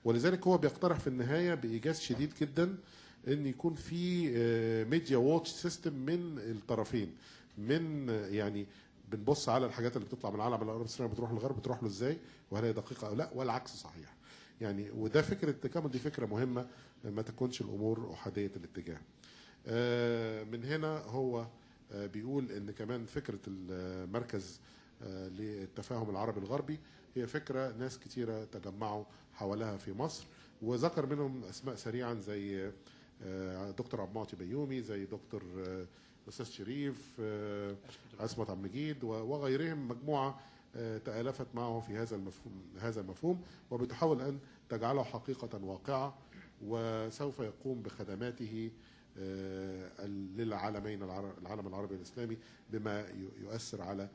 ولذلك هو بيقترح في النهايه بايجاز شديد جدا ان يكون في ميديا واتش سيستم من الطرفين، من يعني بنبص على الحاجات اللي بتطلع من العالم العربي الاسلامي بتروح للغرب بتروح له ازاي وهل هي دقيقه او لا، والعكس صحيح. يعني وده فكره التكامل، دي فكره مهمه ما تكونش الامور احاديه الاتجاه. من هنا هو بيقول ان كمان فكره المركز للتفاهم العربي الغربي هي فكره ناس كتيره تجمعوا حولها في مصر، وذكر منهم اسماء سريعا زي دكتور عبد المعطي بيومي، زي دكتور استاذ شريف، عصمت عبد المجيد وغيرهم، مجموعه تآلفت معه في هذا المفهوم وبتحاول ان تجعله حقيقه واقعه، وسوف يقوم بخدماته للعالمين، العالم العربي الاسلامي، بما يؤثر على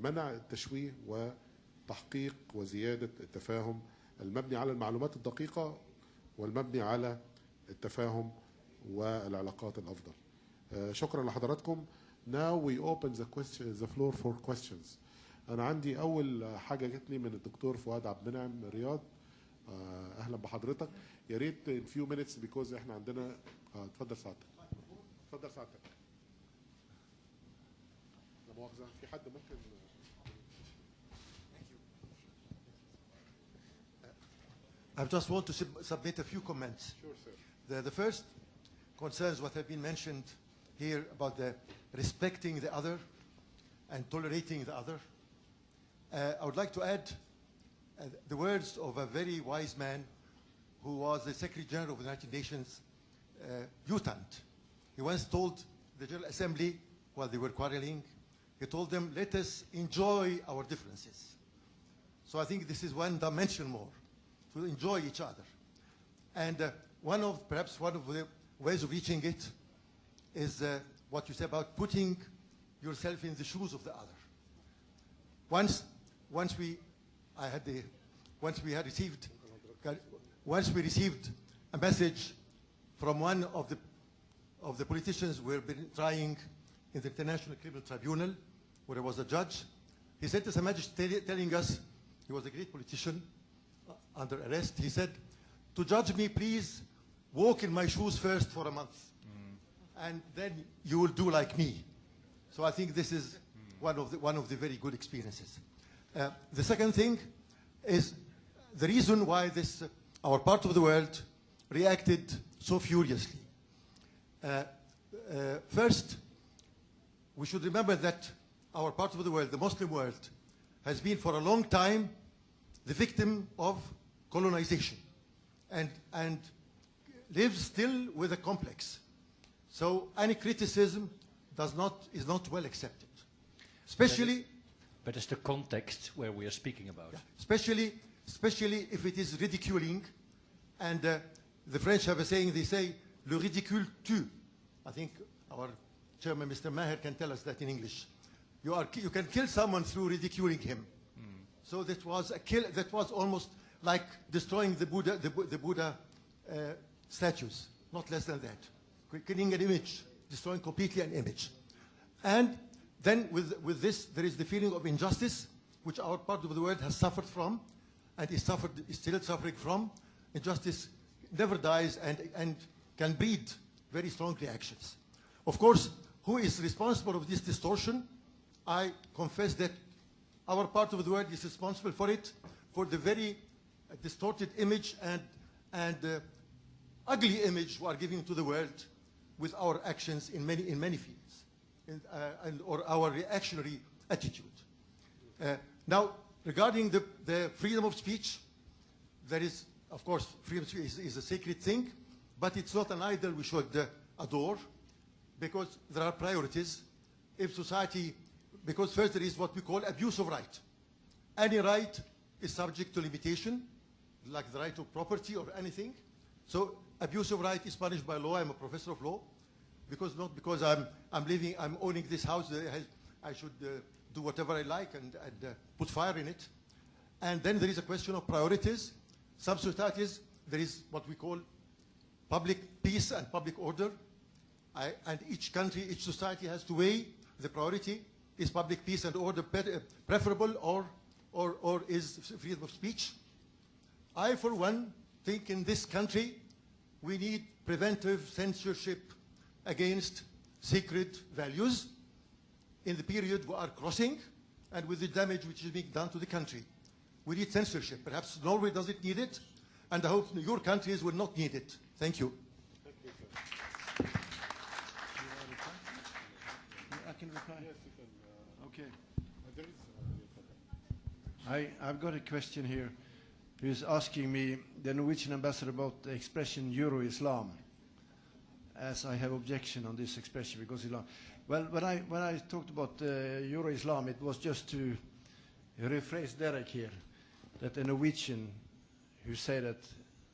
منع التشويه وتحقيق وزياده التفاهم المبني على المعلومات الدقيقه والمبني على التفاهم والعلاقات الافضل. شكرا لحضراتكم. Now we open the floor for questions. أنا عندي أول حاجة جت لي من الدكتور فؤاد عبد المنعم رياض. أهلا بحضرتك. يا ريت in few minutes because إحنا عندنا اتفضل سعادتك. اتفضل سعادتك. لا مؤاخذة، في حد ممكن I just want to submit a few comments. Sure, sir. The first concerns what have been mentioned here about the respecting the other and tolerating the other. I would like to add the words of a very wise man who was the Secretary General of the United Nations, Utant. He once told the General Assembly while they were quarreling, he told them, let us enjoy our differences. So I think this is one dimension more, to enjoy each other. And perhaps one of the ways of reaching it is what you say about putting yourself in the shoes of the other. Once we received a message from one of the politicians who have been trying in the International Criminal Tribunal, where there was a judge. He sent us a message telling us, he was a great politician under arrest. He said, to judge me, please walk in my shoes first for a month. And then you will do like me. So I think this is one of the very good experiences. The second thing is the reason why our part of the world reacted so furiously. First, we should remember that our part of the world, the Muslim world, has been for a long time the victim of colonization and lives still with a complex. So any criticism is not well accepted, especially. But it's the context where we are speaking about. Yeah, especially if it is ridiculing, and the French have a saying. They say "le ridicule tue." I think our chairman, Mr. Maher, can tell us that in English. You can kill someone through ridiculing him. So that was a kill. That was almost like destroying the Buddha statues, not less than that. Killing an image, destroying completely an image. And then with this, there is the feeling of injustice, which our part of the world has suffered from, and is still suffering from. Injustice never dies and can breed very strong reactions. Of course, who is responsible for this distortion? I confess that our part of the world is responsible for it, for the very distorted image and ugly image we are giving to the world with our actions in many fields, or our reactionary attitude. Now, regarding the freedom of speech, there is, of course, freedom of speech is a sacred thing, but it's not an idol we should adore, because there are priorities. If society, because first there is what we call abuse of right. Any right is subject to limitation, like the right of property or anything. So abuse of right is punished by law. I'm a professor of law, not because I'm owning this house, I should do whatever I like and put fire in it. And then there is a question of priorities. Some societies, there is what we call public peace and public order. And each country, each society has to weigh the priority. Is public peace and order preferable, or is freedom of speech? I, for one, think in this country we need preventive censorship against sacred values in the period we are crossing and with the damage which is being done to the country. We need censorship. Perhaps Norway doesn't need it, and I hope your countries will not need it. Thank you. I can reply. Yes, you can. Okay. There is, I've got a question here. Who's asking me, the Norwegian ambassador, about the expression Euro-Islam, as I have objection on this expression because Islam. Well, when I talked about Euro-Islam, it was just to rephrase Derek here, that a Norwegian who say that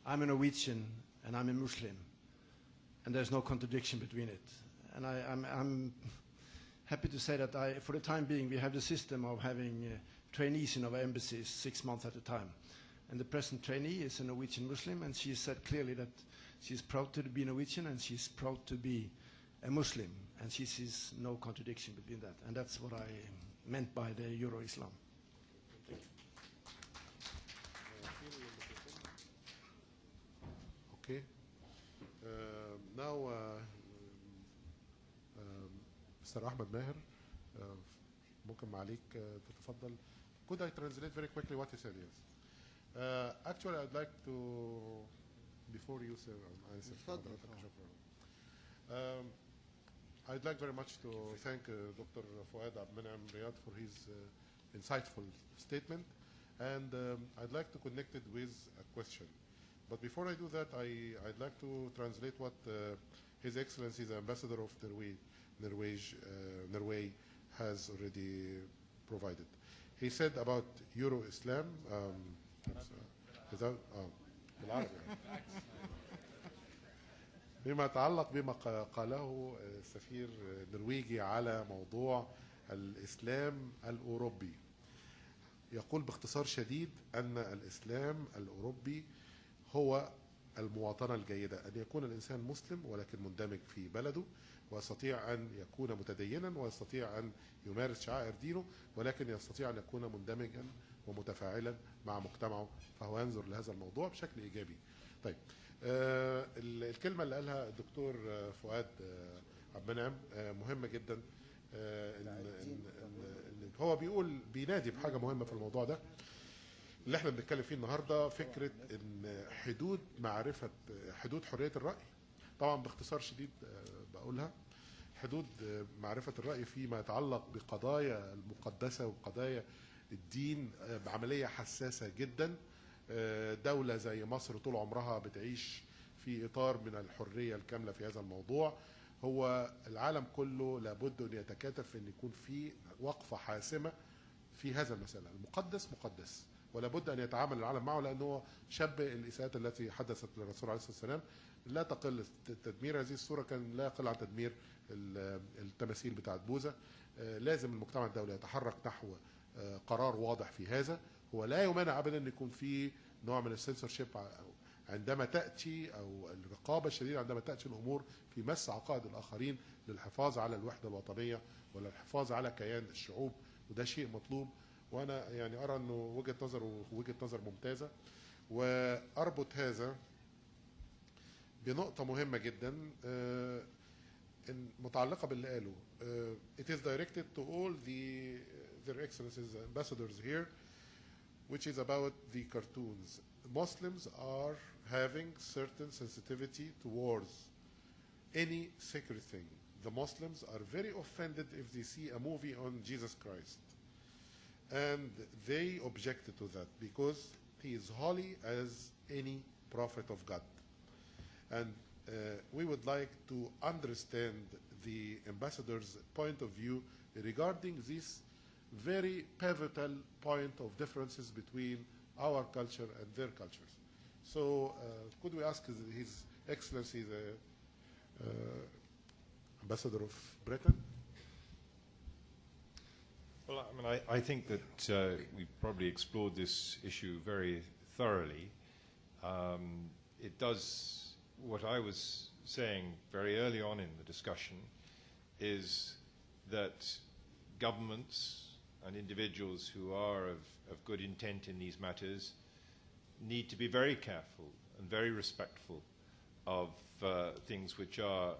I'm a Norwegian and I'm a Muslim, and there's no contradiction between it. And I'm happy to say that for the time being, we have the system of having trainees in our embassies 6 months at a time. And the present trainee is a Norwegian Muslim, and she said clearly that she's proud to be Norwegian and she's proud to be a Muslim, and she sees no contradiction between that. And that's what I meant by the Euro-Islam. Okay. Now, Mr. Ahmed Maher, ممكن معليك تتفضل. Could I translate very quickly what he said? Yes. Actually, I'd like to, before you sir, answer. I'd like very much to thank Dr. Fouad Abdelmenem Riyad for his insightful statement, and I'd like to connect it with a question. But before I do that, I'd like to translate what His Excellency, the Ambassador of Norway has already provided. He said about Euro-Islam, بالعربي بما يتعلق بما قاله السفير النرويجي على موضوع الإسلام الأوروبي. يقول باختصار شديد أن الإسلام الأوروبي هو المواطنة الجيدة، أن يكون الإنسان مسلم ولكن مندمج في بلده، ويستطيع أن يكون متدينا، ويستطيع أن يمارس شعائر دينه، ولكن يستطيع أن يكون مندمجا ومتفاعلا مع مجتمعه، فهو ينظر لهذا الموضوع بشكل إيجابي. طيب، الكلمة اللي قالها الدكتور فؤاد عبد المنعم مهمة جدا. هو بينادي بحاجة مهمة في الموضوع ده اللي احنا بنتكلم فيه النهارده، فكرة ان حدود حرية الرأي. طبعا باختصار شديد بقولها، حدود معرفة الرأي فيما يتعلق بقضايا المقدسة وقضايا الدين بعملية حساسة جدا. دولة زي مصر طول عمرها بتعيش في إطار من الحرية الكاملة في هذا الموضوع. هو العالم كله لابد أن يتكاتف أن يكون في وقفة حاسمة في هذا المسألة. المقدس مقدس، ولا بد أن يتعامل العالم معه، لأنه شبه الإساءات التي حدثت للرسول عليه الصلاة والسلام لا تقل. تدمير هذه الصورة كان لا يقل عن تدمير التماثيل بتاعت بوذا. لازم المجتمع الدولي يتحرك نحو قرار واضح في هذا. هو لا يمانع أبدا أن يكون في نوع من السنسورشيب عندما تأتي، أو الرقابة الشديدة عندما تأتي الأمور في مس عقائد الآخرين، للحفاظ على الوحدة الوطنية وللحفاظ على كيان الشعوب، وده شيء مطلوب. وأنا يعني أرى أنه وجهة نظر ممتازة. وأربط هذا بنقطة مهمة جدا متعلقة باللي قاله. It is directed to all their excellencies ambassadors here, which is about the cartoons. Muslims are having certain sensitivity towards any sacred thing. The Muslims are very offended if they see a movie on Jesus Christ. And they objected to that because he is holy as any prophet of God. And we would like to understand the ambassador's point of view regarding this very pivotal point of differences between our culture and their cultures. So could we ask His Excellency the Ambassador of Britain? Well, I mean, I think that we've probably explored this issue very thoroughly. It does, what I was saying very early on in the discussion is that governments and individuals who are of good intent in these matters need to be very careful and very respectful of things which are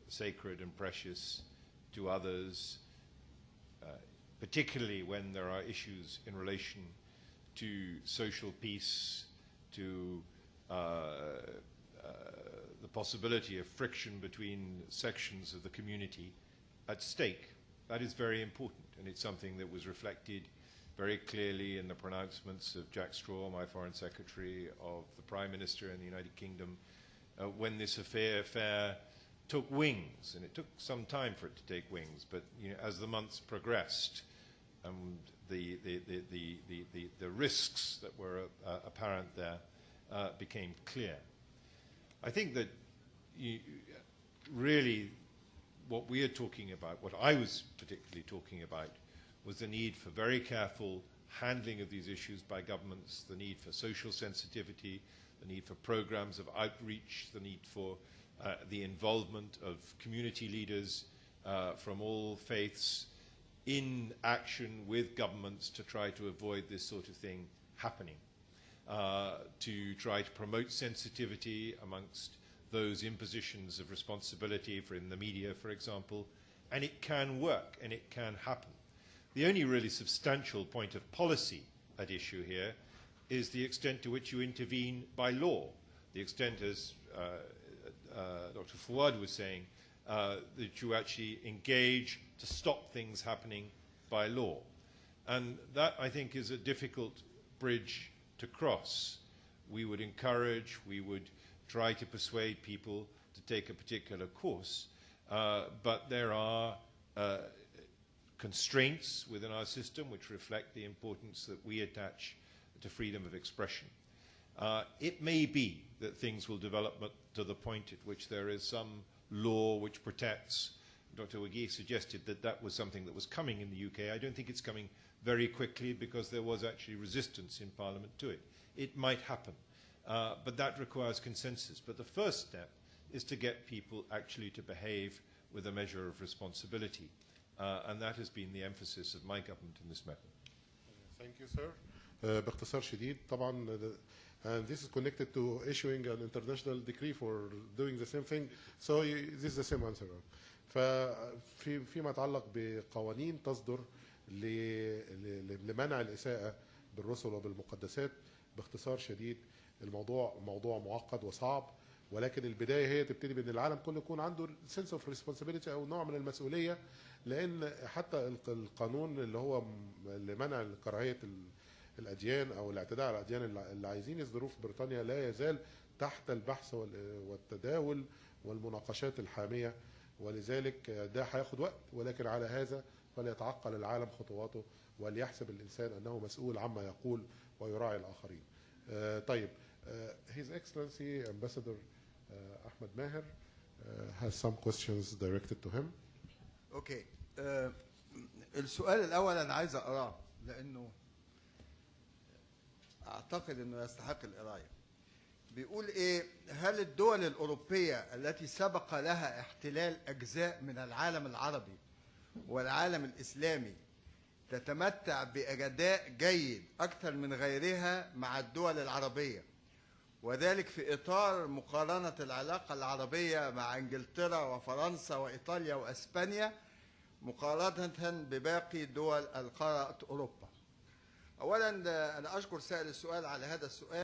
sacred and precious to others, particularly when there are issues in relation to social peace, to the possibility of friction between sections of the community at stake. That is very important, and it's something that was reflected very clearly in the pronouncements of Jack Straw, my Foreign Secretary, of the Prime Minister in the United Kingdom, when this affair took wings, and it took some time for it to take wings, but as the months progressed, the risks that were apparent there became clear. I think that really what we are talking about, what I was particularly talking about, was the need for very careful handling of these issues by governments, the need for social sensitivity, the need for programs of outreach, the need for the involvement of community leaders from all faiths in action with governments to try to avoid this sort of thing happening, to try to promote sensitivity amongst those in positions of responsibility in the media, for example, and it can work and it can happen. The only really substantial point of policy at issue here is the extent to which you intervene by law, the extent, as Dr. Fouad was saying, that you actually engage to stop things happening by law. And that, I think, is a difficult bridge to cross. We would encourage, we would try to persuade people to take a particular course, but there are constraints within our system which reflect the importance that we attach to freedom of expression. It may be that things will develop to the point at which there is some law which protects. Dr. Wageih suggested that that was something that was coming in the UK. I don't think it's coming very quickly because there was actually resistance in Parliament to it. It might happen, but that requires consensus. But the first step is to get people actually to behave with a measure of responsibility. And that has been the emphasis of my government in this matter. Thank you, sir. باختصار شديد طبعا and this is connected to issuing an international decree for doing the same thing, so this is the same answer. فيما يتعلق بقوانين تصدر لمنع الإساءة بالرسل وبالمقدسات، باختصار شديد الموضوع موضوع معقد وصعب، ولكن البداية هي تبتدي بأن العالم كله يكون عنده sense of responsibility أو نوع من المسؤولية، لأن حتى القانون اللي هو لمنع كراهية الأديان أو الاعتداء على الأديان اللي عايزين يصدروه في بريطانيا لا يزال تحت البحث والتداول والمناقشات الحامية، ولذلك ده هياخد وقت، ولكن على هذا فليتعقل العالم خطواته وليحسب الإنسان أنه مسؤول عما يقول ويراعي الآخرين. طيب His Excellency Ambassador Ahmed Maher has some questions directed to him. اوكي. السؤال الاول انا عايز اقراه لانه اعتقد انه يستحق القرايه. بيقول ايه؟ هل الدول الاوروبيه التي سبق لها احتلال اجزاء من العالم العربي والعالم الاسلامي تتمتع بأداء جيد اكثر من غيرها مع الدول العربيه، وذلك في اطار مقارنه العلاقه العربيه مع انجلترا وفرنسا وايطاليا واسبانيا مقارنة بباقي دول القارة أوروبا؟ أولا أنا أشكر سائل السؤال على هذا السؤال.